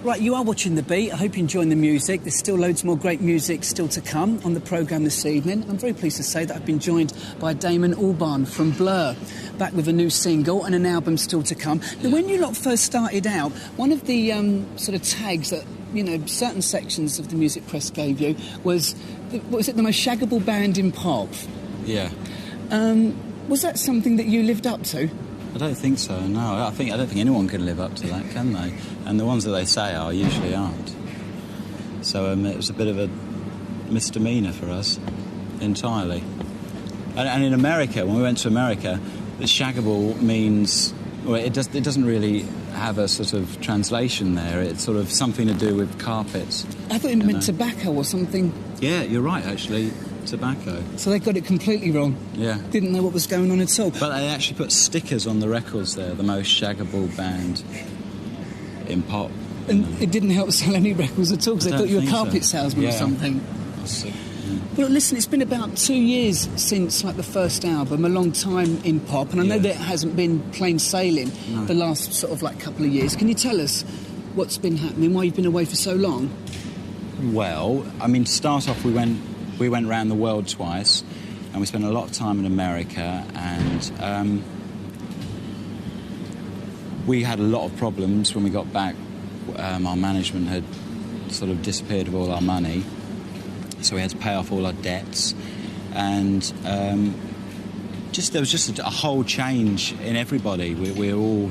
Right, you are watching The Beat. I hope you're enjoying the music. There's still loads more great music still to come on the programme this evening. I'm very pleased to say that I've been joined by Damon Interview from Blur, back with a new single and an album still to come. Now, when you lot first started out, one of the sort of tags that, you know, certain sections of the music press gave you was, the most shaggable band in pop? Yeah. Was that something that you lived up to? I don't think so, no. I don't think anyone can live up to that, can they? And the ones that they say are usually aren't. So it was a bit of a misdemeanour for us, entirely. And in America, when we went to America, the shaggable means... Well, it doesn't really have a sort of translation there. It's sort of something to do with carpets. I thought it meant tobacco or something. Yeah, you're right, actually. Tobacco. So they got it completely wrong. Yeah. Didn't know what was going on at all. But they actually put stickers on the records there, the most shaggable band in pop. And it didn't help sell any records at all, because they thought you were a carpet salesman or something. Yeah. Well, listen, it's been about 2 years since, like, the first album, a long time in pop, and I know that it hasn't been plain sailing the last sort of, like, couple of years. Can you tell us what's been happening, why you've been away for so long? Well, I mean, to start off, we went around the world twice, and we spent a lot of time in America, and we had a lot of problems when we got back. Our management had sort of disappeared with all our money, so we had to pay off all our debts, and there was just a whole change in everybody. We all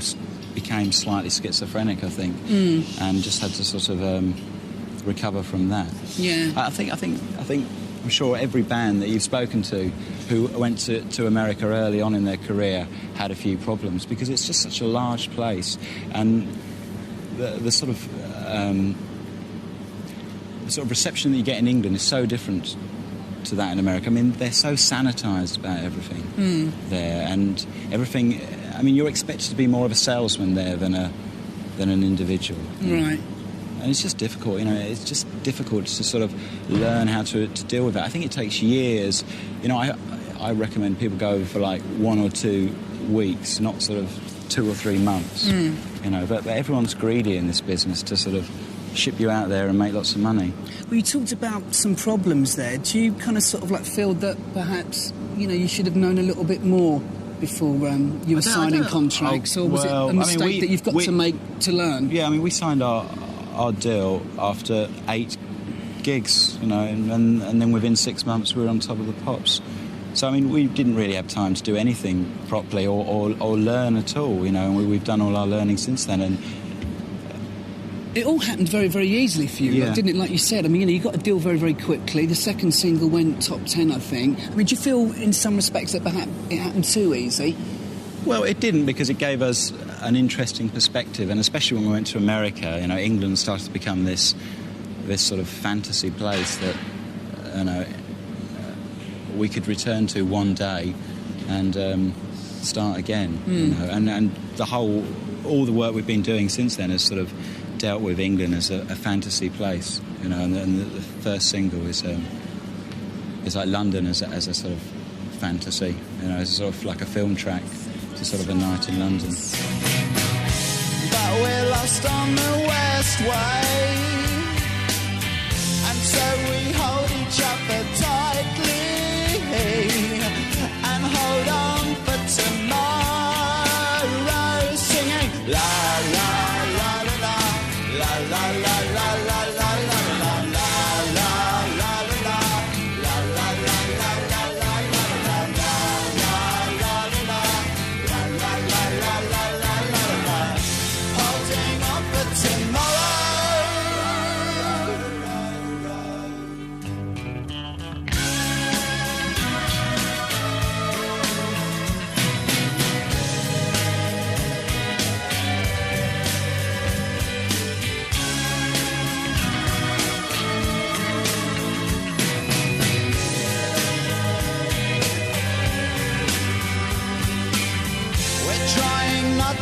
became slightly schizophrenic, I think, and just had to sort of recover from that. Yeah. I think I'm sure every band that you've spoken to who went to America early on in their career had a few problems, because it's just such a large place, and the sort of reception that you get in England is so different to that in America. I mean, they're so sanitised about everything there, and everything. I mean, you're expected to be more of a salesman there than an individual. Right. And it's just difficult, you know, it's just difficult to sort of learn how to deal with it. I think it takes years. You know, I recommend people go over for like 1 or 2 weeks, not sort of 2 or 3 months, you know, but everyone's greedy in this business to sort of ship you out there and make lots of money. Well, you talked about some problems there. Do you kind of sort of like feel that perhaps, you know, you should have known a little bit more before you were signing contracts, or was it a mistake that you've got to make to learn? Yeah, I mean, we signed our deal after 8 gigs, you know, and then within 6 months we were on top of the pops. So, I mean, we didn't really have time to do anything properly or learn at all, you know, and we've done all our learning since then. And it all happened very, very easily for you, didn't it? Like you said, I mean, you know, you got a deal very, very quickly. The second single went top 10, I think. I mean, do you feel in some respects that perhaps it happened too easy? Well, it didn't, because it gave us an interesting perspective, and especially when we went to America, you know, England started to become this sort of fantasy place that, you know, we could return to one day and start again. You know, and all the work we've been doing since then has sort of dealt with England as a fantasy place, you know, and the first single is like London as a sort of fantasy, you know, it's sort of like a film track to sort of a night in London. But we're lost on the west way, and so we hold each other tightly and hold on for tomorrow, singing la la la la la la la la la la la la la la la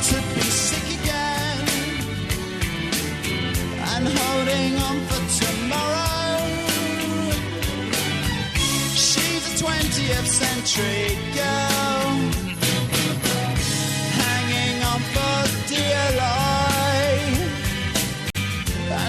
to be sick again and holding on for tomorrow. She's a 20th century girl, hanging on for dear life,